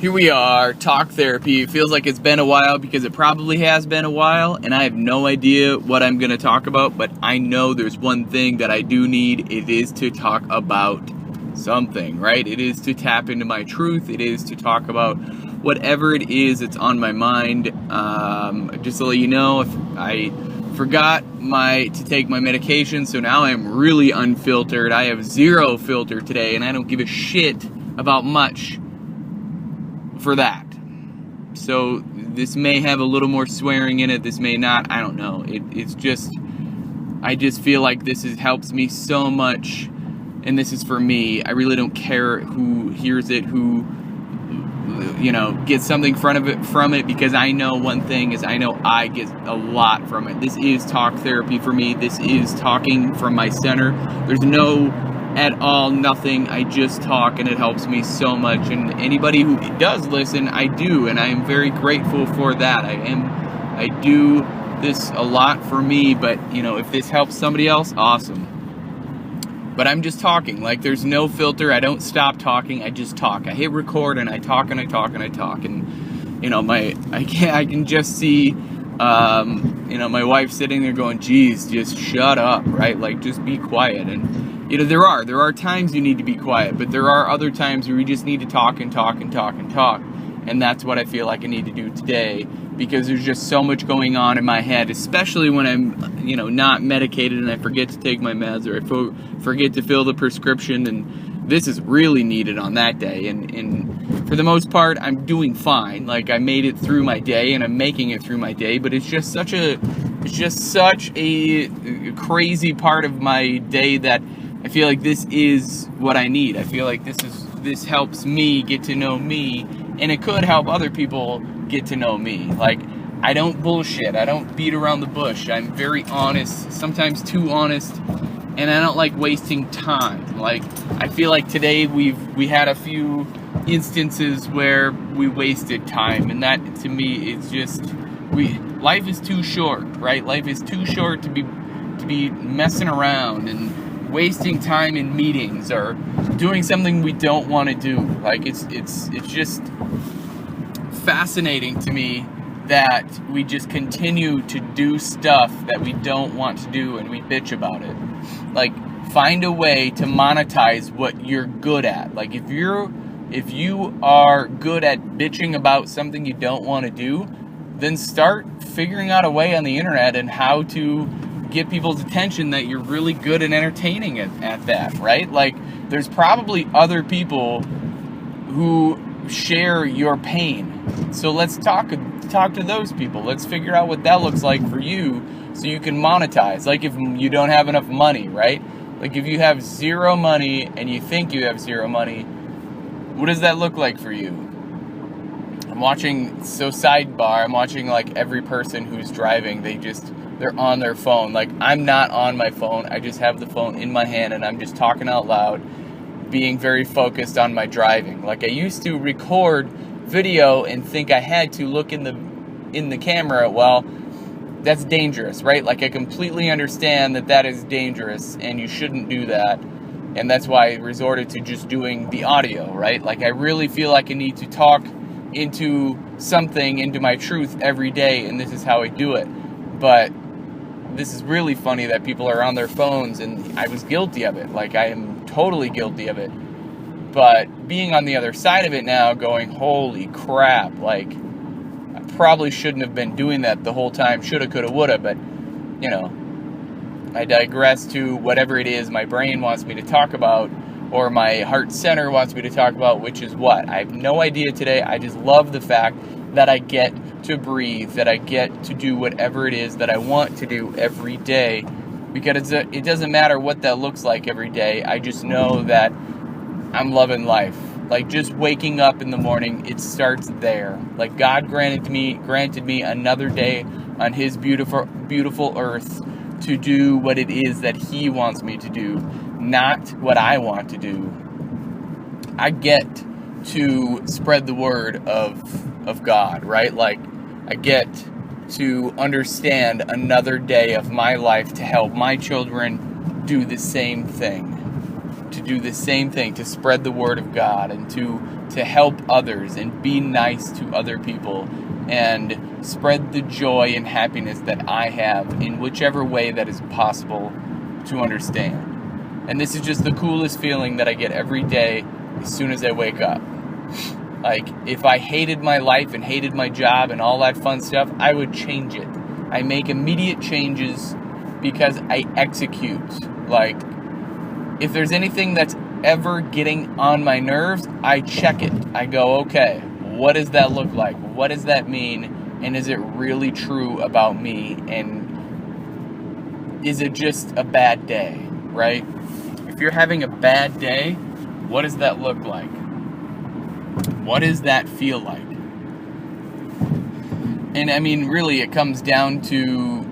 Here we are, talk therapy. It feels like it's been a while because it probably has been a while, and I have no idea what I'm going to talk about, but I know there's one thing that I do need. It is to talk about something, right? It is to tap into my truth. It is to talk about whatever it is that's on my mind. Just to let you know, if I forgot to take my medication, so now I'm really unfiltered. I have zero filter today, and I don't give a shit about much for that. So this may have a little more swearing in it, this may not, I don't know. It's just, I just feel like this helps me so much, and this is for me. I really don't care who hears it, who, gets something from it, because I know one thing is I know I get a lot from it. This is talk therapy for me. This is talking from my center. There's no at all nothing. I just talk, and it helps me so much. And anybody who does listen, I do, and I am very grateful for that. I do this a lot for me, but if this helps somebody else, awesome. But I'm just talking, like there's no filter. I don't stop talking. I just talk. I hit record and I talk and I talk and I talk. And I can just see my wife sitting there going, geez, just shut up, right? Like just be quiet. And there are times you need to be quiet, but there are other times where you just need to talk and talk and talk and talk. And that's what I feel like I need to do today, because there's just so much going on in my head, especially when I'm, not medicated and I forget to take my meds, or I forget to fill the prescription, and this is really needed on that day. And for the most part, I'm doing fine. Like I made it through my day, and I'm making it through my day, but it's just such a crazy part of my day that I feel like this is what I need. I feel like this helps me get to know me, and it could help other people get to know me. Like, I don't bullshit. I don't beat around the bush. I'm very honest, sometimes too honest, and I don't like wasting time. Like, I feel like today we had a few instances where we wasted time, and that to me is just life is too short, right? Life is too short to be messing around and wasting time in meetings or doing something we don't want to do. Like it's just fascinating to me that we just continue to do stuff that we don't want to do, and we bitch about it. Like, find a way to monetize what you're good at. Like, if you are good at bitching about something you don't want to do, then start figuring out a way on the internet and how to get people's attention that you're really good at entertaining at that, right? Like, there's probably other people who share your pain. So let's talk to those people. Let's figure out what that looks like for you so you can monetize. Like, if you don't have enough money, right? Like, if you have zero money and you think you have zero money, what does that look like for you? I'm watching like every person who's driving, they're on their phone. Like, I'm not on my phone. I just have the phone in my hand and I'm just talking out loud, being very focused on my driving. Like, I used to record video and think I had to look in the camera. Well, that's dangerous, right? Like, I completely understand that is dangerous and you shouldn't do that. And that's why I resorted to just doing the audio, right? Like, I really feel like I need to talk into my truth every day, and this is how I do it. But this is really funny that people are on their phones, and I was guilty of it. Like, I am totally guilty of it. But being on the other side of it now, going, holy crap, like, I probably shouldn't have been doing that the whole time. Shoulda, coulda, woulda, but, I digress to whatever it is my brain wants me to talk about, or my heart center wants me to talk about, which is what? I have no idea today. I just love the fact that I get to breathe, that I get to do whatever it is that I want to do every day, because it doesn't matter what that looks like every day. I just know that I'm loving life. Like, just waking up in the morning, it starts there. Like, God granted me another day on His beautiful earth to do what it is that He wants me to do, not what I want to do. I get to spread the word of God, right? Like, I get to understand another day of my life to help my children do the same thing, to do the same thing, to spread the word of God and to help others and be nice to other people and spread the joy and happiness that I have in whichever way that is possible to understand. And this is just the coolest feeling that I get every day as soon as I wake up. Like, if I hated my life and hated my job and all that fun stuff, I would change it. I make immediate changes because I execute. Like, if there's anything that's ever getting on my nerves, I check it. I go, okay, what does that look like? What does that mean? And is it really true about me? And is it just a bad day, right? If you're having a bad day, what does that look like? What does that feel like? And I mean, really, it comes down to,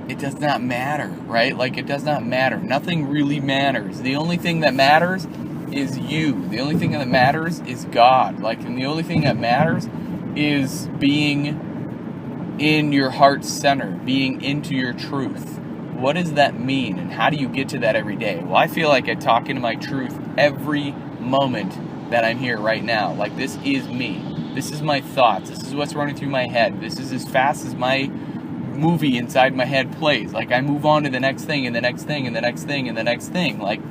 it does not matter, right? Like, it does not matter. Nothing really matters. The only thing that matters is you. The only thing that matters is God. Like, and the only thing that matters is being in your heart's center, being into your truth. What does that mean? And how do you get to that every day? Well, I feel like I talk into my truth every moment that I'm here right now. Like, this is me. This is my thoughts. This is what's running through my head. This is as fast as my movie inside my head plays. Like, I move on to the next thing and the next thing and the next thing and the next thing. Like,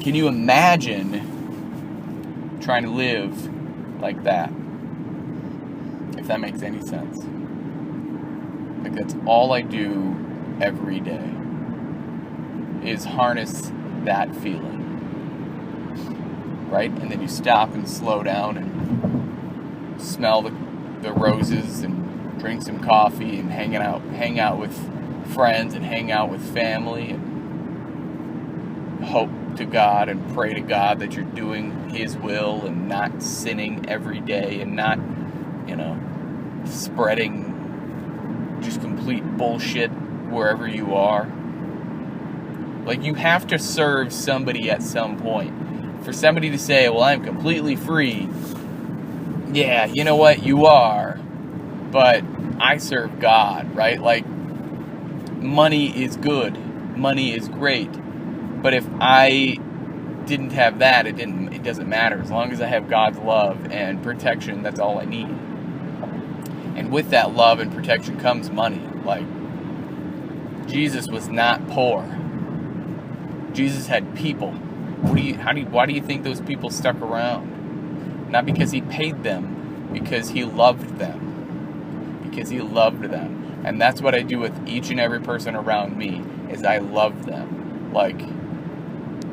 can you imagine trying to live like that? If that makes any sense. Like, that's all I do every day, is harness that feeling. Right? And then you stop and slow down and smell the roses and drink some coffee and hang out with friends and hang out with family and hope to God and pray to God that you're doing His will and not sinning every day and not, spreading just complete bullshit wherever you are. Like, you have to serve somebody at some point. For somebody to say, well, I'm completely free. Yeah, you know what? You are. But I serve God, right? Like, money is good. Money is great. But if I didn't have that, it doesn't matter. As long as I have God's love and protection, that's all I need. And with that love and protection comes money. Like, Jesus was not poor. Jesus had people. Why do you think those people stuck around? Not because He paid them, because He loved them. Because He loved them. And that's what I do with each and every person around me, is I love them. Like,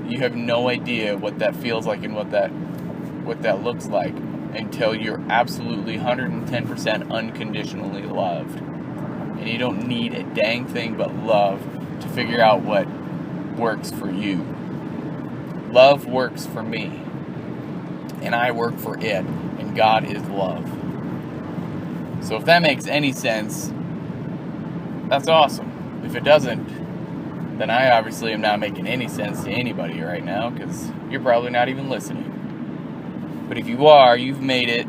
you have no idea what that feels like and what that looks like until you're absolutely 110% unconditionally loved. And you don't need a dang thing but love to figure out what works for you. Love works for me, and I work for it, and God is love. So if that makes any sense, that's awesome. If it doesn't, then I obviously am not making any sense to anybody right now, because you're probably not even listening. But if you are, you've made it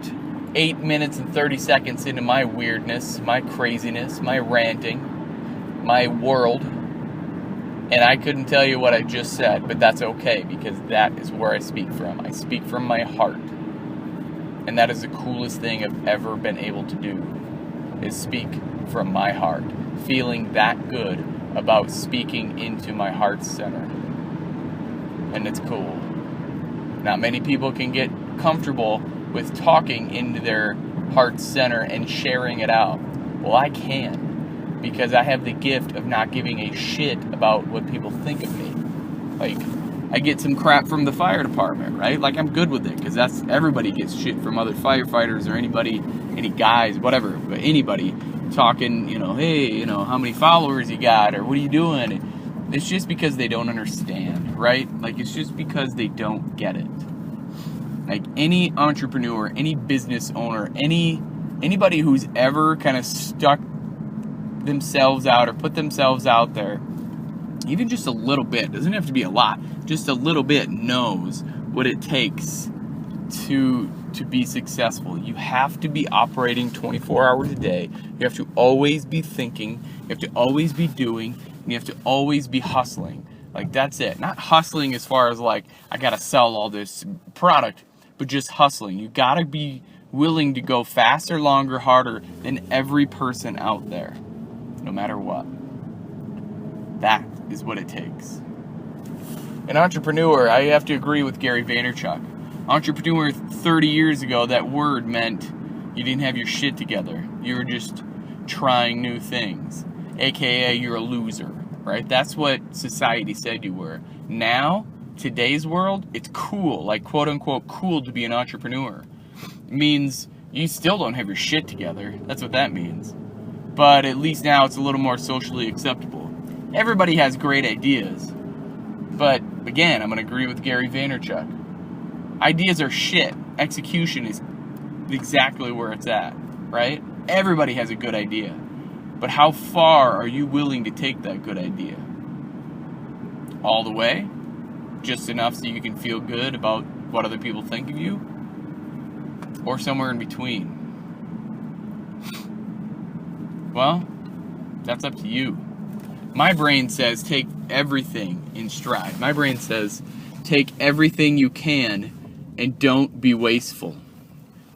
8 minutes and 30 seconds into my weirdness, my craziness, my ranting, my world. And I couldn't tell you what I just said, but that's okay, because that is where I speak from. I speak from my heart. And that is the coolest thing I've ever been able to do, is speak from my heart. Feeling that good about speaking into my heart's center. And it's cool. Not many people can get comfortable with talking into their heart's center and sharing it out. Well, I can. Because I have the gift of not giving a shit about what people think of me. Like, I get some crap from the fire department, right? Like, I'm good with it, because everybody gets shit from other firefighters or anybody, any guys, whatever, but anybody talking, hey, how many followers you got, or what are you doing? It's just because they don't understand, right? Like, it's just because they don't get it. Like, any entrepreneur, any business owner, anybody who's ever kind of stuck themselves out or put themselves out there, even just a little bit, doesn't have to be a lot, just a little bit, knows what it takes to be successful. You have to be operating 24 hours a day. You have to always be thinking. You have to always be doing. And you have to always be hustling. Like, that's it. Not hustling as far as like, I gotta sell all this product, but just hustling. You gotta be willing to go faster, longer, harder than every person out there, no matter what. That is what it takes. An entrepreneur, I have to agree with Gary Vaynerchuk. Entrepreneur 30 years ago, that word meant you didn't have your shit together. You were just trying new things, aka you're a loser, right? That's what society said you were. Now, today's world, it's cool, like quote unquote cool to be an entrepreneur. It means you still don't have your shit together. That's what that means. But at least now it's a little more socially acceptable. Everybody has great ideas. But again, I'm going to agree with Gary Vaynerchuk. Ideas are shit. Execution is exactly where it's at, right? Everybody has a good idea. But how far are you willing to take that good idea? All the way? Just enough so you can feel good about what other people think of you? Or somewhere in between? Well, that's up to you. My brain says take everything in stride. My brain says take everything you can and don't be wasteful.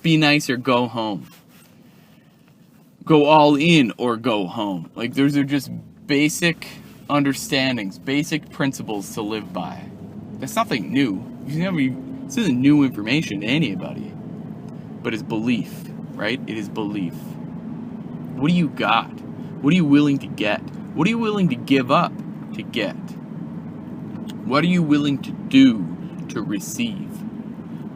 Be nice or go home. Go all in or go home. Like, those are just basic understandings, basic principles to live by. That's nothing new. This isn't new information to anybody. But it's belief, right? It is belief. What do you got? What are you willing to get? What are you willing to give up to get? What are you willing to do to receive?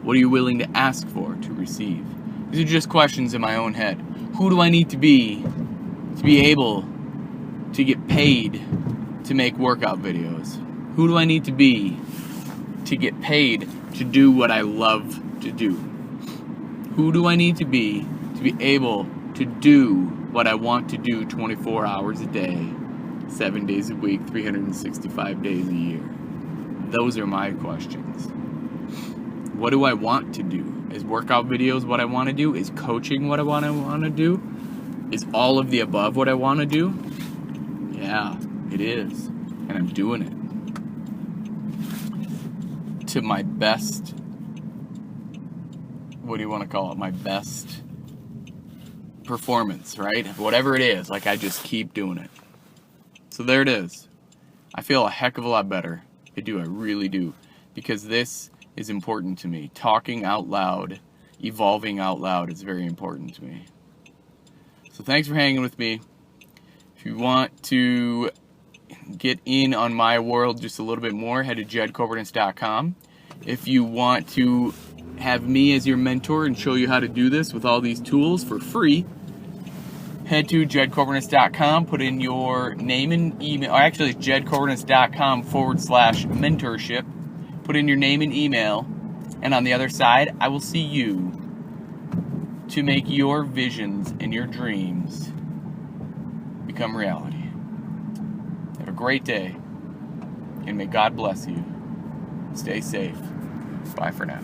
What are you willing to ask for to receive? These are just questions in my own head. Who do I need to be able to get paid to make workout videos? Who do I need to be to get paid to do what I love to do? Who do I need to be able to do what I want to do 24 hours a day, 7 days a week, 365 days a year? Those are my questions. What do I want to do? Is workout videos what I want to do? Is coaching what I want to do? Is all of the above what I want to do? Yeah, it is. And I'm doing it. To my best, what do you want to call it? My best performance, right? Whatever it is, like, I just keep doing it. So there it is. I feel a heck of a lot better. I do, I really do. Because this is important to me. Talking out loud, evolving out loud is very important to me. So thanks for hanging with me. If you want to get in on my world just a little bit more, head to jedcobernus.com. If you want to have me as your mentor and show you how to do this with all these tools for free, head to jedcobernus.com, put in your name and email. Actually, it's jedcobernus.com/mentorship. Put in your name and email, and on the other side, I will see you to make your visions and your dreams become reality. Have a great day, and may God bless you. Stay safe. Bye for now.